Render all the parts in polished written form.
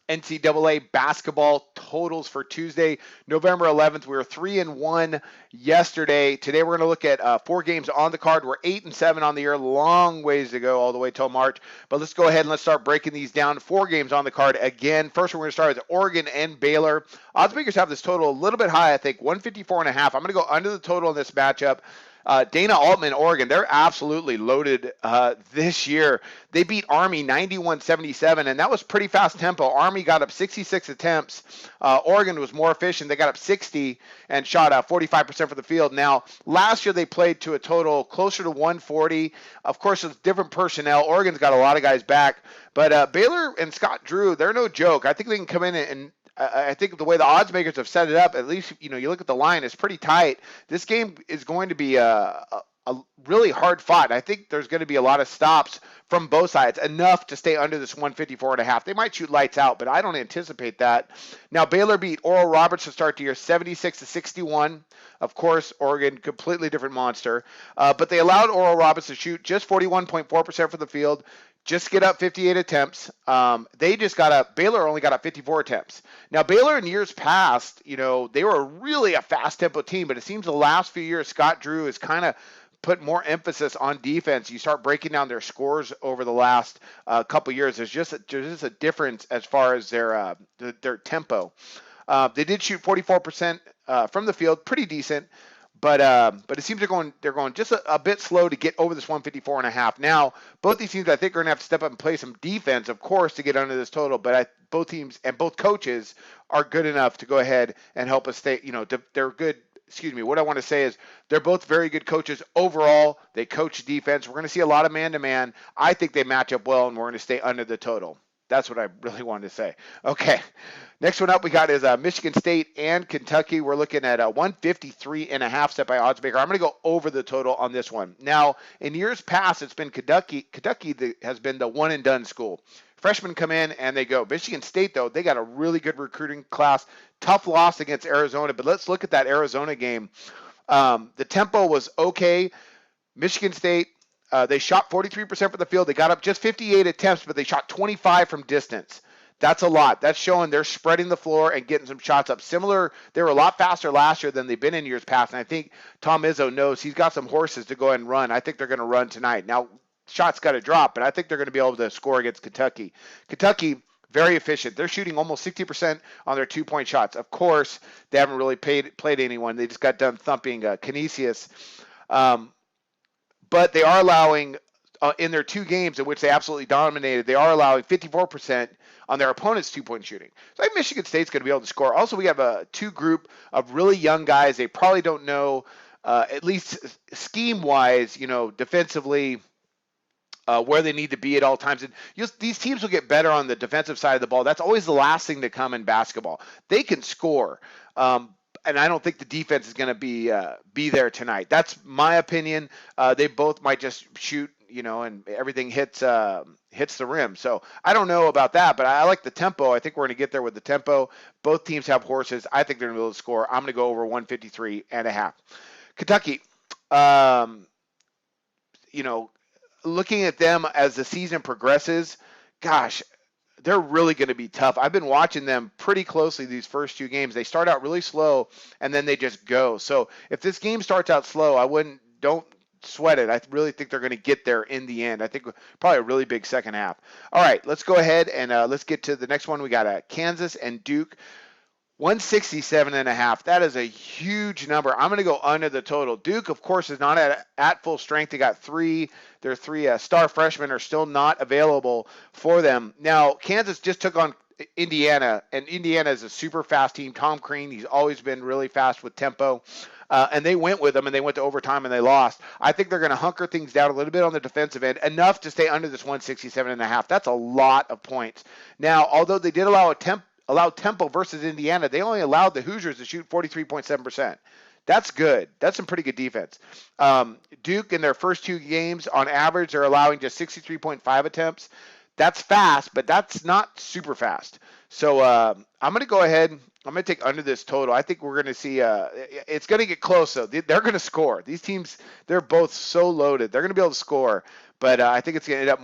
NCAA basketball totals for Tuesday, November 11th. We were 3-1 yesterday. Today we're going to look at 4 games on the card. We're 8-7 on the year. Long ways to go all the way till March. But let's go ahead and let's start breaking these down. 4 games on the card again. First, we're going to start with Oregon and Baylor. Odds makers have this total a little bit high, I think, 154.5. I'm going to go under the total in this matchup. Dana Altman, Oregon, they're absolutely loaded this year. They beat Army 91-77, and that was pretty fast tempo. Army got up 66 attempts. Oregon was more efficient. They got up 60 and shot 45% for the field. Now, last year they played to a total closer to 140. Of course, it's different personnel. Oregon's got a lot of guys back. But Baylor and Scott Drew, they're no joke. I think they can come in and I think the way the odds makers have set it up, at least, you look at the line, it's pretty tight. This game is going to be a really hard fought. I think there's going to be a lot of stops from both sides, enough to stay under this 154.5. They might shoot lights out, but I don't anticipate that. Now, Baylor beat Oral Roberts to start the year 76-61. Of course, Oregon, completely different monster. But they allowed Oral Roberts to shoot just 41.4% from the field, just get up 58 attempts. Baylor only got up 54 attempts. Now, Baylor in years past, they were really a fast tempo team, but it seems the last few years, Scott Drew has kind of put more emphasis on defense. You start breaking down their scores over the last couple years. There's just a difference as far as their tempo. They did shoot 44% from the field, pretty decent. But it seems they're going just a bit slow to get over this 154.5. Now, both these teams, I think, are going to have to step up and play some defense, of course, to get under this total. But both teams and both coaches are good enough to go ahead and help us stay. They're good. Excuse me. What I want to say is they're both very good coaches overall. They coach defense. We're going to see a lot of man-to-man. I think they match up well, and we're going to stay under the total. That's what I really wanted to say. Okay. Next one up we got is Michigan State and Kentucky. We're looking at 153.5 set by oddsmaker. I'm going to go over the total on this one. Now, in years past, it's been Kentucky that has been the one-and-done school. Freshmen come in and they go. Michigan State, though, they got a really good recruiting class. Tough loss against Arizona, but let's look at that Arizona game. The tempo was okay. Michigan State, they shot 43% from the field. They got up just 58 attempts, but they shot 25 from distance. That's a lot. That's showing they're spreading the floor and getting some shots up. Similar, they were a lot faster last year than they've been in years past, and I think Tom Izzo knows he's got some horses to go ahead and run. I think they're going to run tonight. Now, shots got to drop, but I think they're going to be able to score against Kentucky. Kentucky, very efficient. They're shooting almost 60% on their two-point shots. Of course, they haven't really played anyone. They just got done thumping Canisius. But they are allowing, in their 2 games in which they absolutely dominated, they are allowing 54% on their opponent's two-point shooting. So I think Michigan State's going to be able to score. Also, we have a 2 group of really young guys. They probably don't know, at least scheme-wise, defensively, where they need to be at all times. And these teams will get better on the defensive side of the ball. That's always the last thing to come in basketball. They can score. And I don't think the defense is going to be there tonight. That's my opinion. They both might just shoot, and everything hits the rim. So I don't know about that, but I like the tempo. I think we're going to get there with the tempo. Both teams have horses. I think they're going to be able to score. I'm going to go over 153.5. Kentucky, looking at them as the season progresses, gosh, they're really going to be tough. I've been watching them pretty closely these first 2 games. They start out really slow, and then they just go. So if this game starts out slow, don't sweat it. I really think they're going to get there in the end. I think probably a really big second half. All right, let's go ahead and let's get to the next one. We got Kansas and Duke. 167.5. That is a huge number. I'm going to go under the total. Duke, of course, is not at full strength. They got their 3 star freshmen are still not available for them. Now, Kansas just took on Indiana, and Indiana is a super fast team. Tom Crean, he's always been really fast with tempo. And they went with them, and they went to overtime, and they lost. I think they're going to hunker things down a little bit on the defensive end, enough to stay under this 167.5. That's a lot of points. Now, although they did allow tempo versus Indiana, they only allowed the Hoosiers to shoot 43.7%. That's good. That's some pretty good defense. Duke, in their first 2 games, on average, they're allowing just 63.5 attempts. That's fast, but that's not super fast. So I'm going to go ahead. I'm going to take under this total. I think we're going to see it's going to get close, though. They're going to score. These teams, they're both so loaded. They're going to be able to score. but I think it's going to end up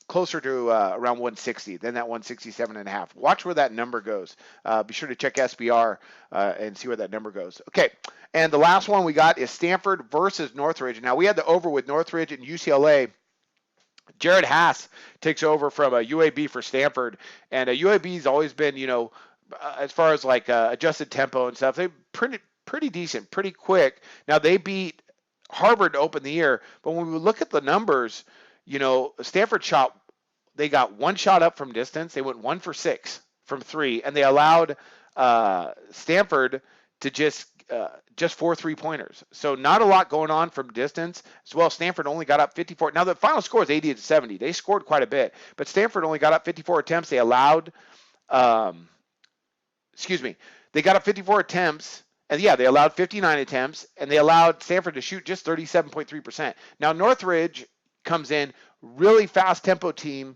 closer to around 160 than that 167.5. Watch where that number goes. Be sure to check SBR and see where that number goes. Okay, and the last one we got is Stanford versus Northridge. Now, we had the over with Northridge and UCLA. Jared Haas takes over from UAB for Stanford, and UAB's always been, as far as like adjusted tempo and stuff, they're pretty decent, pretty quick. Now, they beat Harvard to open the year, but when we look at the numbers, Stanford they got one shot up from distance. They went 1 for 6 from 3, and they allowed Stanford to just 4 3-pointers. So not a lot going on from distance. As well, Stanford only got up 54. Now the final score is 80-70. They scored quite a bit, but Stanford only got up 54 attempts. They allowed, they got up 54 attempts. And yeah, they allowed 59 attempts, and they allowed Stanford to shoot just 37.3%. Now Northridge comes in, really fast tempo team,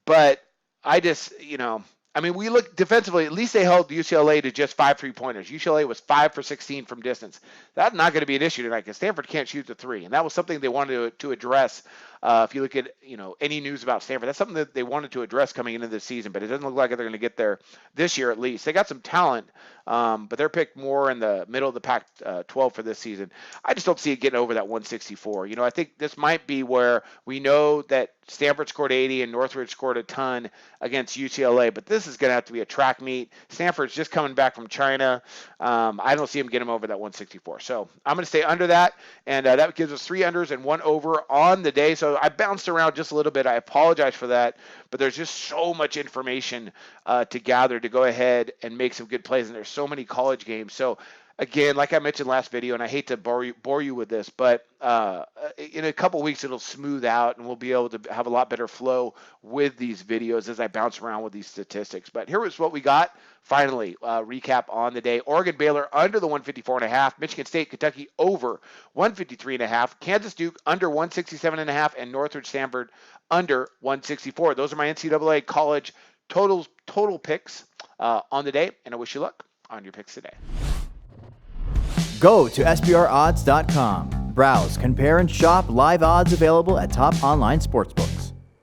but we look defensively, at least they held UCLA to just 5 3-pointers. UCLA was 5 for 16 from distance. That's not going to be an issue tonight because Stanford can't shoot the 3, and that was something they wanted to address. If you look at any news about Stanford, that's something that they wanted to address coming into this season, but it doesn't look like they're going to get there this year at least. They got some talent, but they're picked more in the middle of the Pac-12 for this season. I just don't see it getting over that 164. I think this might be where we know that Stanford scored 80 and Northridge scored a ton against UCLA, but this is going to have to be a track meet. Stanford's just coming back from China. I don't see them getting over that 164. So I'm going to stay under that, and that gives us 3 unders and 1 over on the day. So I bounced around just a little bit. I apologize for that, but there's just so much information to gather to go ahead and make some good plays, and there's so many college games. So again, like I mentioned last video, and I hate to bore you with this, but in a couple weeks it'll smooth out, and we'll be able to have a lot better flow with these videos as I bounce around with these statistics. But here is what we got. Finally, recap on the day. Oregon Baylor under the 154.5. Michigan State Kentucky over 153.5. Kansas Duke under 167.5, and Northridge Stanford under 164. Those are my NCAA college total picks on the day, and I wish you luck on your picks today. Go to SBRodds.com. Browse, compare, and shop live odds available at top online sportsbooks.